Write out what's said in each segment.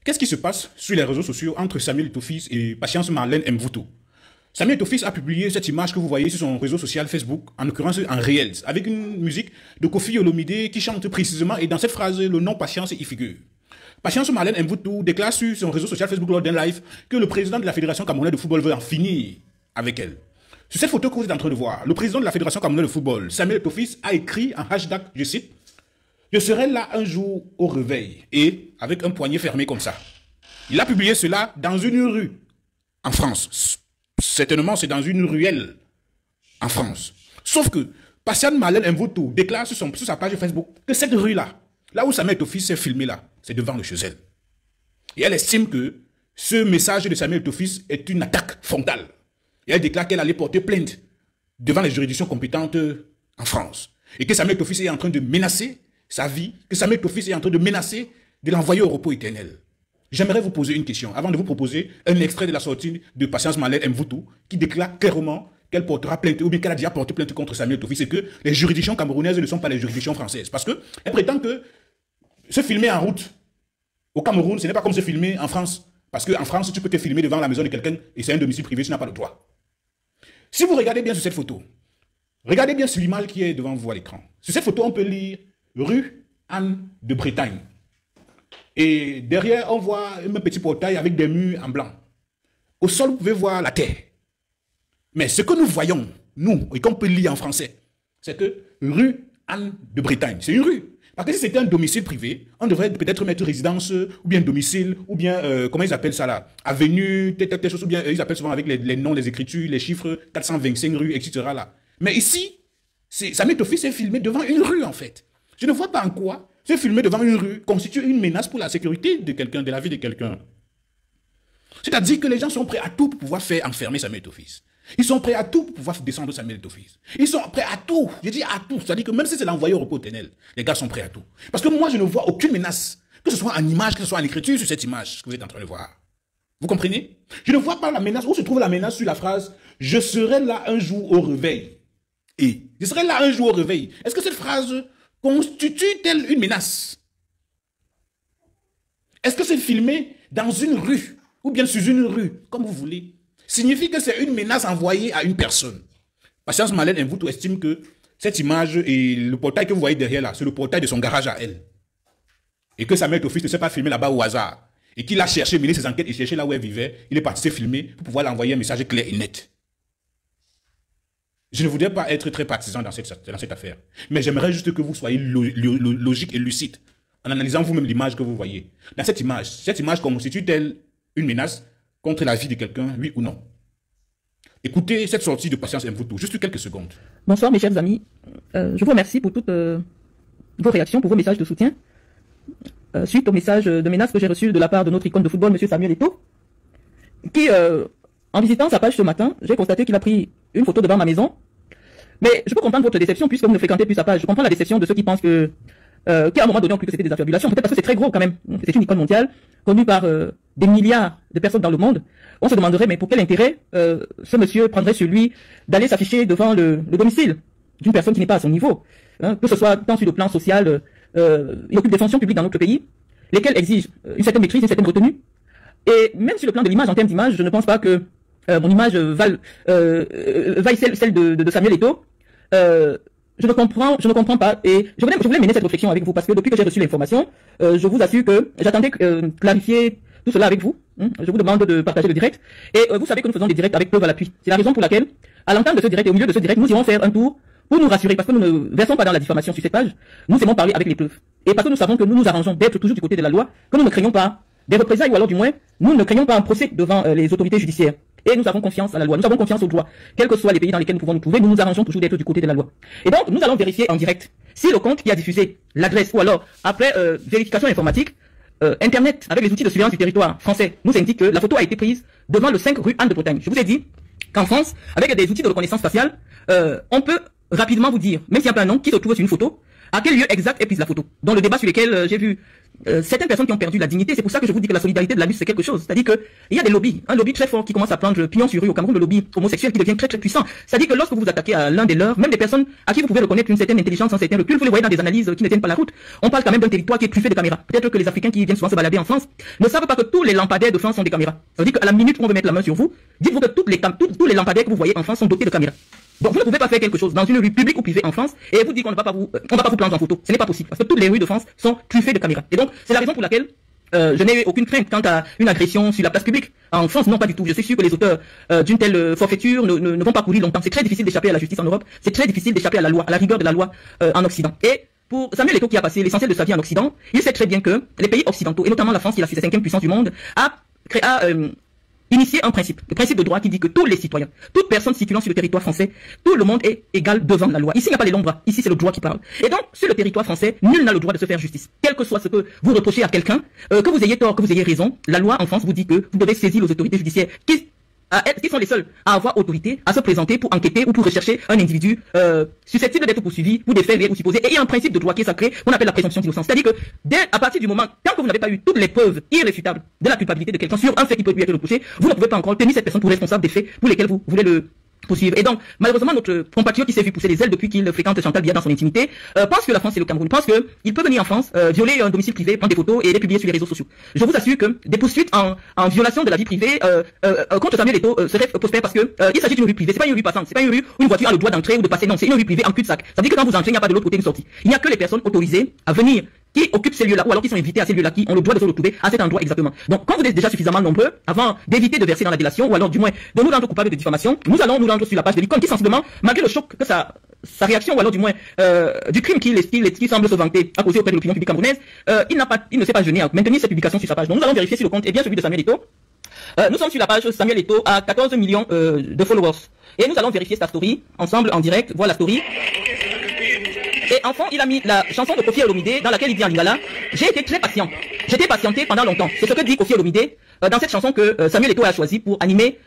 Qu'est-ce qui se passe sur les réseaux sociaux entre Samuel Eto'o et Patience Marlène Mvuto? Samuel Eto'o a publié cette image que vous voyez sur son réseau social Facebook, en l'occurrence en réel, avec une musique de Koffi Olomide qui chante précisément, et dans cette phrase, le nom Patience y figure. Patience Marlène Mvuto déclare sur son réseau social Facebook lors d'un live que le président de la Fédération camerounaise de football veut en finir avec elle. Sur cette photo que vous êtes en train de voir, le président de la Fédération camerounaise de football, Samuel Eto'o, a écrit en hashtag, je cite, « Je serai là un jour au réveil » et avec un poignet fermé comme ça. Il a publié cela dans une rue en France. Certainement, c'est dans une ruelle en France. Sauf que Patience Marlène Mvuto déclare sur sa page Facebook que cette rue-là, là où Samuel Eto'o s'est filmé là, c'est devant le chez elle. Et elle estime que ce message de Samuel Eto'o est une attaque frontale. Et elle déclare qu'elle allait porter plainte devant les juridictions compétentes en France. Et que Samuel Eto'o est en train de menacer sa vie, que Samuel Eto'o est en train de menacer de l'envoyer au repos éternel. J'aimerais vous poser une question, avant de vous proposer un extrait de la sortie de Patience Marlène Mvuto, qui déclare clairement qu'elle portera plainte, ou bien qu'elle a déjà porté plainte contre Samuel Eto'o, et que les juridictions camerounaises ne sont pas les juridictions françaises. Parce qu'elle prétend que se filmer en route au Cameroun, ce n'est pas comme se filmer en France. Parce qu'en France, tu peux te filmer devant la maison de quelqu'un, et c'est un domicile privé, tu n'as pas le droit. Si vous regardez bien sur cette photo, regardez bien sur l'image qui est devant vous à l'écran. Sur cette photo, on peut lire rue Anne de Bretagne. Et derrière, on voit un petit portail avec des murs en blanc. Au sol, vous pouvez voir la terre. Mais ce que nous voyons, nous, et qu'on peut lire en français, c'est que rue Anne de Bretagne, c'est une rue. Parce que si c'était un domicile privé, on devrait peut-être mettre résidence, ou bien domicile, ou bien, comment ils appellent ça là, avenue, telle chose, ou bien ils appellent souvent avec les noms, les écritures, les chiffres, 425 rues, etc. là. Mais ici, Samuel Eto'o est filmé devant une rue en fait. Je ne vois pas en quoi se filmer devant une rue constitue une menace pour la sécurité de quelqu'un, de la vie de quelqu'un. C'est-à-dire que les gens sont prêts à tout pour pouvoir faire enfermer Samuel Eto'o. Ils sont prêts à tout pour pouvoir descendre Samuel Eto'o. Ils sont prêts à tout. Je dis à tout. C'est-à-dire que même si c'est l'envoyer au repos éternel, les gars sont prêts à tout. Parce que moi, je ne vois aucune menace, que ce soit en image, que ce soit en écriture sur cette image que vous êtes en train de voir. Vous comprenez? Je ne vois pas la menace. Où se trouve la menace sur la phrase « Je serai là un jour au réveil ». Et « Je serai là un jour au réveil ». Est-ce que cette phrase constitue-t-elle une menace? Est-ce que c'est filmé dans une rue, ou bien sur une rue, comme vous voulez, signifie que c'est une menace envoyée à une personne? Patience Marlène Mvuto estime que cette image et le portail que vous voyez derrière là, c'est le portail de son garage à elle. Et que Samuel Eto'o ne s'est pas filmé là-bas au hasard. Et qu'il a cherché, mené ses enquêtes et cherché là où elle vivait. Il est parti se filmer pour pouvoir l'envoyer un message clair et net. Je ne voudrais pas être très partisan dans cette affaire. Mais j'aimerais juste que vous soyez logique et lucide en analysant vous-même l'image que vous voyez. Dans cette image constitue-t-elle une menace contre la vie de quelqu'un, oui ou non? Écoutez cette sortie de Patience Mvuto, juste quelques secondes. Bonsoir mes chers amis. Je vous remercie pour toutes vos réactions, pour vos messages de soutien. Suite au message de menace que j'ai reçu de la part de notre icône de football, M. Samuel Eto'o, qui, en visitant sa page ce matin, j'ai constaté qu'il a pris une photo devant ma maison. Mais je peux comprendre votre déception puisque vous ne fréquentez plus sa page. Je comprends la déception de ceux qui pensent que, qu'à un moment donné, on cru que c'était des affabulations. Peut-être parce que c'est très gros quand même. C'est une icône mondiale, connue par des milliards de personnes dans le monde. On se demanderait, mais pour quel intérêt ce monsieur prendrait sur lui d'aller s'afficher devant le domicile d'une personne qui n'est pas à son niveau, hein, que ce soit tant sur le plan social, il occupe des fonctions publiques dans notre pays, lesquelles exigent une certaine maîtrise, une certaine retenue. Et même sur le plan de l'image, en termes d'image, je ne pense pas que mon image vaille celle de Samuel Eto'o. Je ne comprends pas. Et je voulais mener cette réflexion avec vous parce que depuis que j'ai reçu l'information, je vous assure que j'attendais clarifier tout cela avec vous. Je vous demande de partager le direct. Et vous savez que nous faisons des directs avec preuve à l'appui. C'est la raison pour laquelle, à l'entame de ce direct et au milieu de ce direct, nous irons faire un tour pour nous rassurer, parce que nous ne versons pas dans la diffamation sur cette page. Nous aimons parler avec les preuves. Et parce que nous savons que nous nous arrangeons d'être toujours du côté de la loi, que nous ne craignons pas des représailles, ou alors du moins, nous ne craignons pas un procès devant les autorités judiciaires. Et nous avons confiance à la loi, nous avons confiance au droit. Quels que soient les pays dans lesquels nous pouvons nous trouver, nous nous arrangeons toujours d'être du côté de la loi. Et donc, nous allons vérifier en direct si le compte qui a diffusé l'adresse, ou alors, après vérification informatique, Internet, avec les outils de surveillance du territoire français, nous indique que la photo a été prise devant le 5 rue Anne de Bretagne. Je vous ai dit qu'en France, avec des outils de reconnaissance faciale, on peut rapidement vous dire, même s'il n'y a pas un nom, qui se trouve sur une photo, à quel lieu exact est prise la photo. Dans le débat sur lequel j'ai vu certaines personnes qui ont perdu la dignité. C'est pour ça que je vous dis que la solidarité de la lutte, c'est quelque chose. C'est-à-dire que il y a des lobbies, un lobby très fort qui commence à prendre pignon sur rue au Cameroun, le lobby homosexuel qui devient très très puissant. C'est-à-dire que lorsque vous vous attaquez à l'un des leurs, même des personnes à qui vous pouvez reconnaître une certaine intelligence, un certain recul, vous les voyez dans des analyses qui ne tiennent pas la route. On parle quand même d'un territoire qui est truffé de caméras. Peut-être que les Africains qui viennent souvent se balader en France ne savent pas que tous les lampadaires de France sont des caméras. Ça veut dire qu'à la minute où on veut mettre la main sur vous, dites-vous que tous les lampadaires que vous voyez en France sont dotés de caméras. Donc vous ne pouvez pas faire quelque chose dans une rue publique ou privée en France et vous dire qu'on ne va pas vous prendre en photo. Ce n'est pas possible parce que toutes les rues de France sont truffées de caméras. Et donc c'est la raison pour laquelle je n'ai eu aucune crainte quant à une agression sur la place publique. En France, non, pas du tout. Je suis sûr que les auteurs d'une telle forfaiture ne vont pas courir longtemps. C'est très difficile d'échapper à la justice en Europe. C'est très difficile d'échapper à la loi, à la rigueur de la loi en Occident. Et pour Samuel Eto'o qui a passé l'essentiel de sa vie en Occident, il sait très bien que les pays occidentaux, et notamment la France qui est la 5e puissance du monde, a initié un principe, le principe de droit qui dit que tous les citoyens, toute personne circulant sur le territoire français, tout le monde est égal devant la loi. Ici, il n'y a pas les longs bras. Ici, c'est le droit qui parle. Et donc, sur le territoire français, nul n'a le droit de se faire justice. Quel que soit ce que vous reprochez à quelqu'un, que vous ayez tort, que vous ayez raison, la loi en France vous dit que vous devez saisir les autorités judiciaires qui sont les seuls à avoir autorité à se présenter pour enquêter ou pour rechercher un individu susceptible d'être poursuivi pour des faits réels ou supposés. Et il y a un principe de droit qui est sacré qu'on appelle la présomption d'innocence. C'est-à-dire que à partir du moment, tant que vous n'avez pas eu toutes les preuves irréfutables de la culpabilité de quelqu'un sur un fait qui peut lui être reproché, vous ne pouvez pas encore tenir cette personne pour responsable des faits pour lesquels vous voulez le poursuivre. Et donc, malheureusement, notre compatriote qui s'est vu pousser les ailes depuis qu'il fréquente Chantal Biya dans son intimité, pense que la France et le Cameroun, pense qu'il peut venir en France, violer un domicile privé, prendre des photos et les publier sur les réseaux sociaux. Je vous assure que des poursuites en violation de la vie privée contre Samuel Eto'o seraient prospères parce que il s'agit d'une rue privée. C'est pas une rue passante, c'est pas une rue où une voiture a le droit d'entrer ou de passer. Non, c'est une rue privée en cul-de-sac. Ça veut dire que quand vous entrez, il n'y a pas de l'autre côté une sortie. Il n'y a que les personnes autorisées à venir qui occupent ces lieux-là ou alors qui sont invités à ces lieux-là qui ont le droit de se retrouver à cet endroit exactement. Donc quand vous êtes déjà suffisamment nombreux, avant d'éviter de verser dans la délation ou alors du moins de nous rendre coupables de diffamation, nous allons nous rendre sur la page de l'icône qui sensiblement, malgré le choc que sa réaction ou alors du moins du crime qui semble se vanter à causer auprès de l'opinion publique camerounaise, il ne s'est pas gêné à maintenir cette publication sur sa page. Donc nous allons vérifier si le compte est bien celui de Samuel Eto'o. Nous sommes sur la page Samuel Eto'o à 14 millions de followers. Et nous allons vérifier sa story ensemble en direct. Voilà la story. Et enfin, il a mis la chanson de Koffi Olomidé dans laquelle il dit en lingala, j'ai été très patient. J'étais patienté pendant longtemps. C'est ce que dit Koffi Olomidé dans cette chanson que Samuel Eto'o a choisi pour animer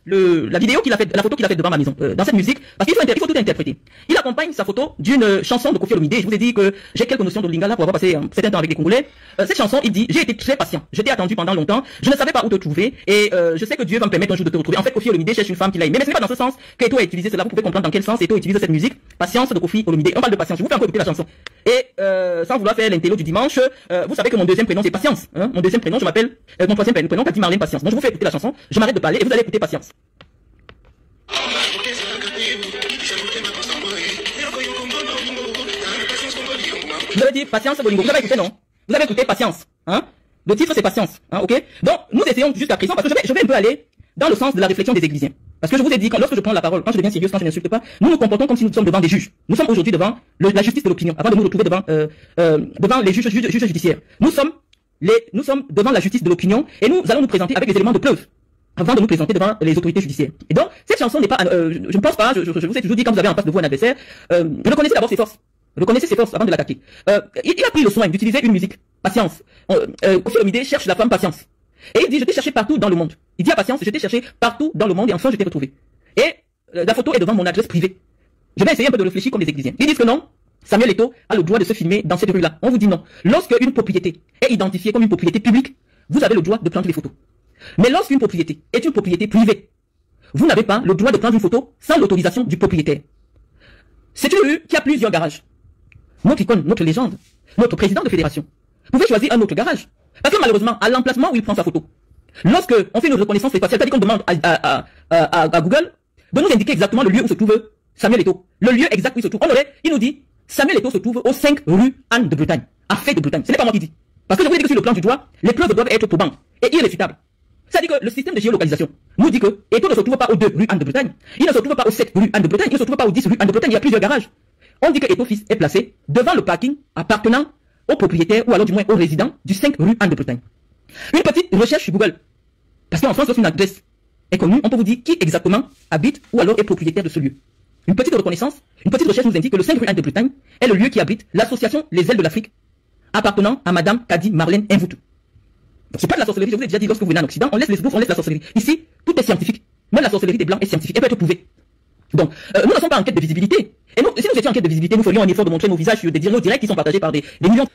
la vidéo qu'il a fait, la photo qu'il a fait devant ma maison, dans cette musique, parce qu'il faut tout interpréter. Il accompagne sa photo d'une chanson de Koffi Olomidé. Je vous ai dit que j'ai quelques notions de lingala pour avoir passé un certain temps avec les Congolais. Cette chanson, il dit, j'ai été très patient. Je t'ai attendu pendant longtemps. Je ne savais pas où te trouver et je sais que Dieu va me permettre un jour de te retrouver. En fait, Koffi Olomidé cherche une femme qu'il a aimée. Mais ce n'est pas dans ce sens qu'Eto'o a utilisé cela. Vous pouvez comprendre dans quel sens Eto'o utilise cette musique. Patience de Koffi Olomidé. On parle de patience. Je vous fais encore écouter la chanson. Et sans vouloir faire l'intello du dimanche, vous savez que mon deuxième prénom c'est Patience. Hein, mon deuxième prénom, je m'appelle mon troisième prénom, Kadi Marlène Patience. Donc je vous fais écouter la chanson. Je m'arrête de parler et vous allez écouter Patience. Vous avez dit Patience Bolingo. Vous avez écouté, non? Vous avez écouté Patience. Hein? Le titre c'est Patience. Hein, ok? Donc nous essayons jusqu'à présent, parce que je vais un peu aller dans le sens de la réflexion des Églisiens. Parce que je vous ai dit, lorsque je prends la parole, quand je deviens sérieuse, quand je n'insulte pas, nous nous comportons comme si nous sommes devant des juges. Nous sommes aujourd'hui devant la justice de l'opinion, avant de nous retrouver devant les juges judiciaires. Nous sommes devant la justice de l'opinion et nous allons nous présenter avec des éléments de preuve avant de nous présenter devant les autorités judiciaires. Et donc, cette chanson n'est pas, je ne pense pas, je vous ai toujours dit, quand vous avez en face de vous un adversaire, reconnaissez d'abord ses forces. Reconnaissez ses forces avant de l'attaquer. Il a pris le soin d'utiliser une musique. Patience. Koffi Olomidé cherche la femme Patience. Et il dit, je t'ai cherché partout dans le monde. Il dit à Patience, je t'ai cherché partout dans le monde et enfin je t'ai retrouvé. Et la photo est devant mon adresse privée. Je vais essayer un peu de réfléchir comme les Églisiens. Ils disent que non, Samuel Eto'o a le droit de se filmer dans cette rue-là. On vous dit non. Lorsque une propriété est identifiée comme une propriété publique, vous avez le droit de prendre les photos. Mais lorsqu'une propriété est une propriété privée, vous n'avez pas le droit de prendre une photo sans l'autorisation du propriétaire. C'est une rue qui a plusieurs garages. Notre icône, notre légende, notre président de fédération pouvait choisir un autre garage. Parce que malheureusement, à l'emplacement où il prend sa photo, lorsque on fait une reconnaissance faciale, c'est-à-dire qu'on demande à Google de nous indiquer exactement le lieu où se trouve Samuel Eto'o, le lieu exact où il se trouve. Il nous dit, Samuel Eto'o se trouve au 5 rue Anne de Bretagne, à Fait de Bretagne. Ce n'est pas moi qui dis. Parce que je vous ai dit que sur le plan du droit, les preuves doivent être probantes et irréfutables. C'est-à-dire que le système de géolocalisation nous dit que Eto'o ne se trouve pas au 2 rue Anne de Bretagne, il ne se trouve pas au 7 rue Anne de Bretagne, il ne se trouve pas au 10 rue Anne de Bretagne, il y a plusieurs garages. On dit que Eto'o fils est placé devant le parking appartenant au propriétaire ou alors du moins au résident du 5 rue Anne de Bretagne. Une petite recherche sur Google. Parce qu'en France, lorsqu'une adresse est connue, on peut vous dire qui exactement habite ou alors est propriétaire de ce lieu. Une petite reconnaissance, une petite recherche nous indique que le 5 rue Anne de Bretagne est le lieu qui abrite l'association Les Ailes de l'Afrique appartenant à Madame Kadi Marlène Mvutu. C'est pas de la sorcellerie, je vous ai déjà dit, lorsque vous venez en Occident, on laisse les esbroufs, on laisse la sorcellerie. Ici, tout est scientifique. Même la sorcellerie des Blancs est scientifique et peut être prouvée. Donc, nous ne sommes pas en quête de visibilité. Et nous, si nous étions en quête de visibilité, nous ferions un effort de montrer nos visages sur des dialogues directs qui sont partagés par des millions.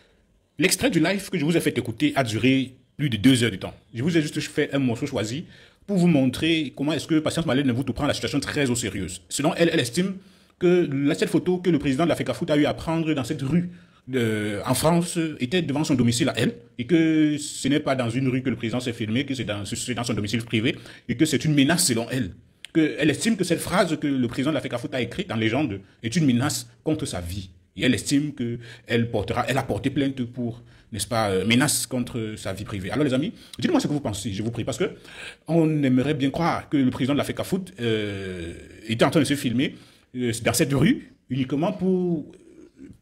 L'extrait du live que je vous ai fait écouter a duré plus de 2 heures de temps. Je vous ai juste fait un morceau choisi pour vous montrer comment est-ce que Patience Malène Mvoutou prend la situation très au sérieux. Selon elle, elle estime que cette photo que le président de la FECAFOOT a eu à prendre dans cette rue en France était devant son domicile à elle, et que ce n'est pas dans une rue que le président s'est filmé, que c'est dans son domicile privé, et que c'est une menace selon elle. Elle estime que cette phrase que le président de la FECAFOOT a écrite en légende est une menace contre sa vie. Et elle estime qu'elle a porté plainte pour, n'est-ce pas, menace contre sa vie privée. Alors les amis, dites-moi ce que vous pensez, je vous prie, parce que on aimerait bien croire que le président de la FECAFOOT était en train de se filmer dans cette rue uniquement pour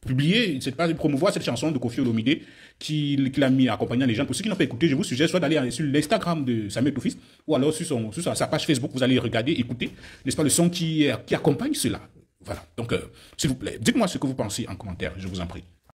publier, promouvoir cette chanson de Koffi Olomidé qu'il a mis accompagnant les gens. Pour ceux qui n'ont pas écouté, je vous suggère soit d'aller sur l'Instagram de Samuel Eto'o Fils ou alors sur sa page Facebook, vous allez regarder, écouter, n'est-ce pas, le son qui accompagne cela. Voilà, donc s'il vous plaît, dites-moi ce que vous pensez en commentaire, je vous en prie.